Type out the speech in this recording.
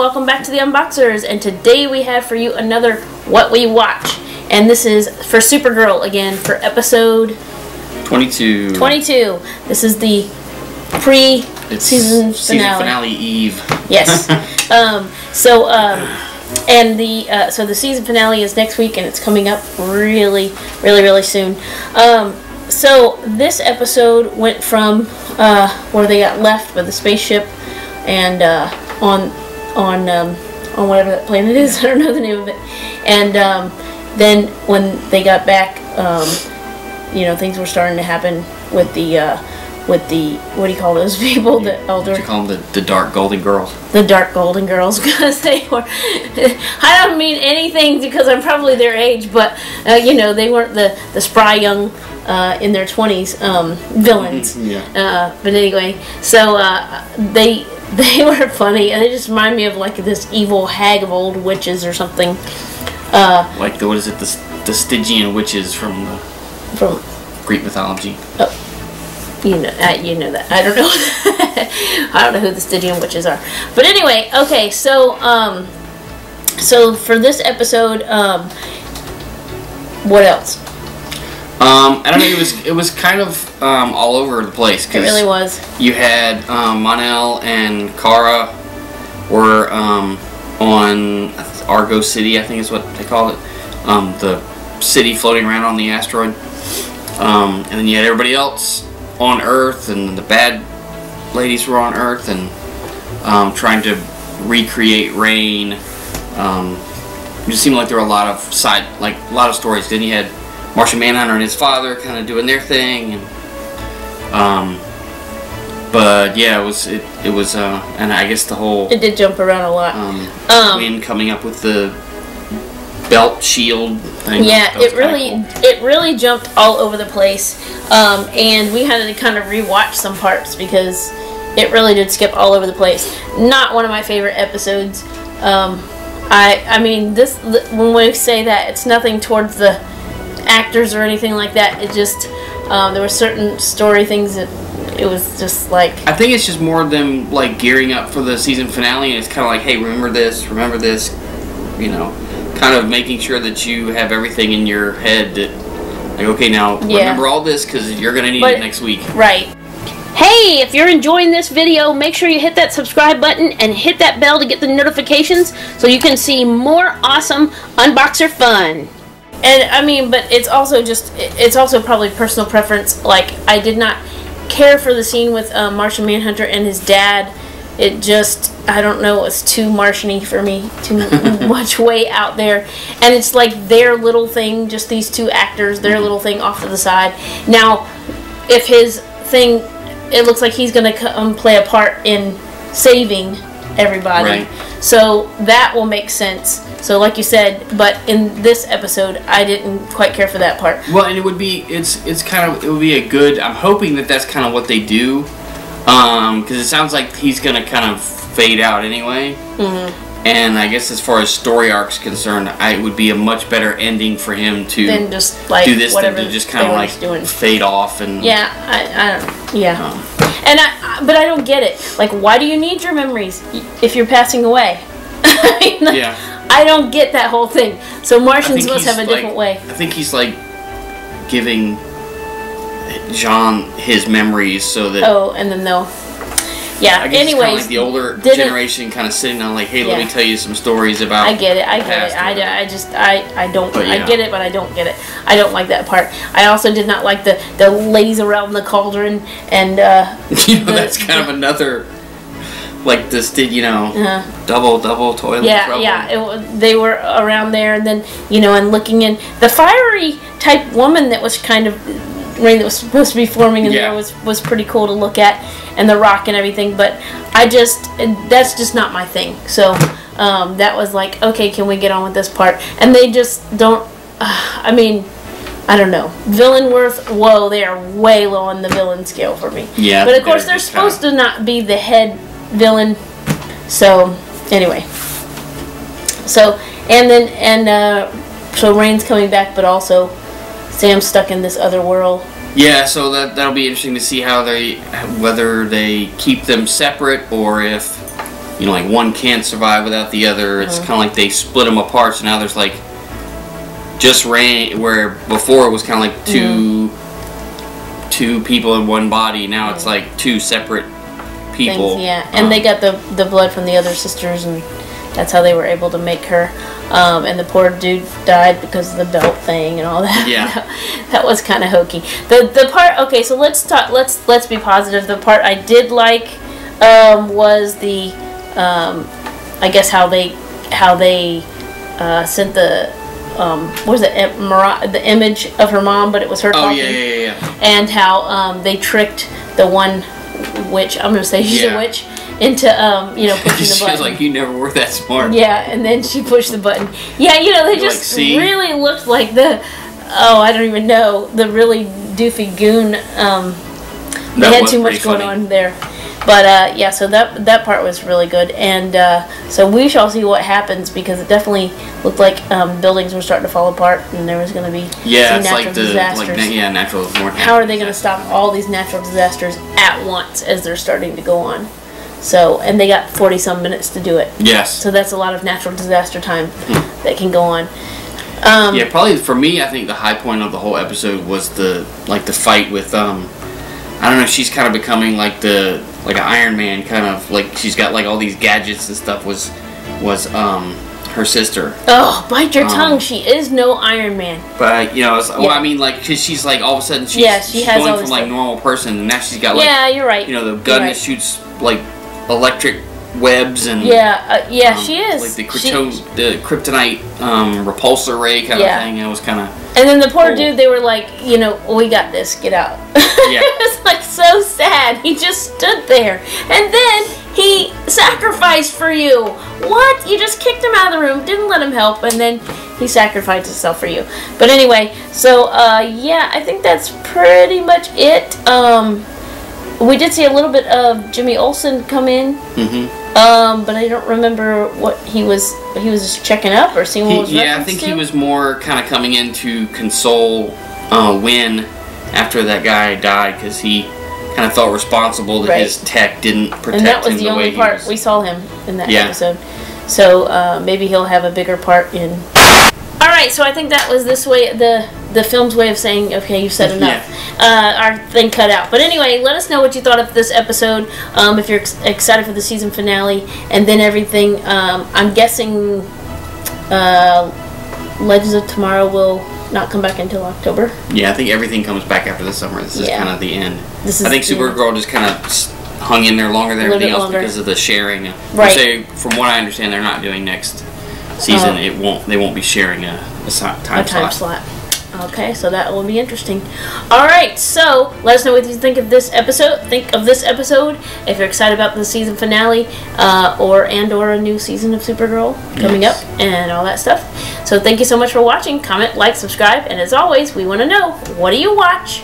welcome back to the Unboxers, and today we have for you another What We Watch, and this is for Supergirl again for episode 22. This is the pre-season finale eve. Yes. So the season finale is next week, and it's coming up really soon. So this episode went from where they got left with the spaceship and on whatever that planet is. I don't know the name of it. And then when they got back, things were starting to happen with the what do you call those people? The elder. You call them the Dark Golden Girls. The Dark Golden Girls, because they were. I don't mean anything because I'm probably their age, but they weren't the spry young in their 20s villains. Yeah. But anyway, so they were funny, and they just remind me of like this evil hag of old witches or something. Like what is it? The Stygian witches from Greek mythology. Oh. You know that. I don't know. I don't know who the Stygian witches are. But anyway, okay. So so for this episode, what else? I don't know. It was kind of all over the place. It really was. You had Mon-El and Kara were on Argo City, I think is what they call it. The city floating around on the asteroid. And then you had everybody else on Earth, and the bad ladies were on Earth, and trying to recreate Rain. It just seemed like there were a lot of stories. Then you had Martian Manhunter and his father kind of doing their thing, and but yeah, it was and I guess the whole it did jump around a lot. Wind coming up with the belt shield thing. Yeah, it really jumped all over the place, and we had to kind of rewatch some parts because it really did skip all over the place. Not one of my favorite episodes. I mean, when we say that, it's nothing towards the actors or anything like that. It just there were certain story things that it was just like. I think it's just more of them like gearing up for the season finale, and it's kind of like, hey, remember this, kind of making sure that you have everything in your head that, like, okay, now remember all this because you're going to need it next week. Right. Hey, if you're enjoying this video, make sure you hit that subscribe button and hit that bell to get the notifications so you can see more awesome Unboxer fun. And, I mean, but it's also probably personal preference. Like, I did not care for the scene with Martian Manhunter and his dad. It just, I don't know, it's too Martian-y for me, too much way out there. And it's like their little thing, just these two actors, their little thing off to the side. Now, if his thing, it looks like he's going to play a part in saving everybody. Right. So that will make sense. So like you said, but in this episode, I didn't quite care for that part. Well, and it would be, it would be a good, I'm hoping that that's kind of what they do. Because it sounds like he's going to kind of fade out anyway. Mm-hmm. And I guess as far as story arc's concerned, it would be a much better ending for him to then just like do this than to just kind of like fade off. And yeah, I don't. Yeah, but I don't get it. Like, why do you need your memories if you're passing away? Yeah, I don't get that whole thing. So Martians must have a different way. I think he's like giving John his memories so that and then they'll anyways, like the older generation kind of sitting on like, hey, let me tell you some stories about I get it I don't I get it, but I don't get it. I don't like that part. I also did not like the ladies around the cauldron, and that's kind of another like this double toilet trouble. They were around there, and then and looking in the fiery type woman that was kind of rain that was supposed to be forming in there was pretty cool to look at, and the rock and everything, but that's just not my thing. So that was like, okay, can we get on with this part? And they just don't. I mean, I don't know. Villain worth, whoa, they are way low on the villain scale for me. Yeah, but of course they're supposed to not be the head villain. So anyway, so so Rain's coming back, but also Sam's stuck in this other world. Yeah, so that'll be interesting to see how whether they keep them separate, or if you know, like one can't survive without the other. It's kind of like they split them apart. So now there's like just Rain, where before it was kind of like two people in one body. Now it's like two separate people. Things, yeah, and they got the blood from the other sisters, and that's how they were able to make her. And the poor dude died because of the belt thing and all that. Yeah, that was kind of hokey. The part. Okay, so let's talk. Let's be positive. The part I did like was the I guess how they sent the what was it, the image of her mom, but it was her talking. Yeah. And how they tricked the one witch, I'm going to say she's a witch, into, you know, pushing the button. She's like, you never were that smart. Yeah, and then she pushed the button. Yeah, you know, they just really looked like the, I don't even know, the really doofy goon. They had too much going on there. But, yeah, so that part was really good. And so we shall see what happens, because it definitely looked like buildings were starting to fall apart, and there was going to be some natural disasters. Natural. How are they going to stop all these natural disasters at once as they're starting to go on? So, and they got 40-some minutes to do it. Yes. So that's a lot of natural disaster time that can go on. Yeah, probably for me, I think the high point of the whole episode was the fight with I don't know, she's kind of becoming like an Iron Man, kind of like she's got like all these gadgets and stuff. Was her sister? Oh, bite your tongue! She is no Iron Man. But you know, well, I mean, like, cause she's like all of a sudden she's going from like normal person, and now she's got like you're right. You know, the gun that shoots like electric webs and she is like the kryptonite repulsor ray kind of thing. And it was kind of. And then the poor dude, they were like, you know, we got this, get out. Yeah. It was like so sad. He just stood there. And then he sacrificed for you. What? You just kicked him out of the room, didn't let him help, and then he sacrificed himself for you. But anyway, so, yeah, I think that's pretty much it. We did see a little bit of Jimmy Olsen come in. But I don't remember what he was just checking up or seeing what was I think he was more kind of coming in to console Wynn after that guy died, because he kind of felt responsible that his tech didn't protect him. And that was the only part we saw him in that episode. So maybe he'll have a bigger part in. All right, so I think that was the film's way of saying, okay, you've said enough. Our thing cut out. But anyway, let us know what you thought of this episode. If you're excited for the season finale, and then everything. I'm guessing Legends of Tomorrow will not come back until October. Yeah, I think everything comes back after the summer. This is kind of the end. I think Supergirl just kind of hung in there longer than everything else because of the sharing. Right. From what I understand, they're not doing next season. They won't be sharing a time slot. Okay, so that will be interesting. All right, so let us know what you think of this episode. If you're excited about the season finale, or a new season of Supergirl coming up, and all that stuff. So thank you so much for watching. Comment, like, subscribe, and as always, we want to know, what do you watch?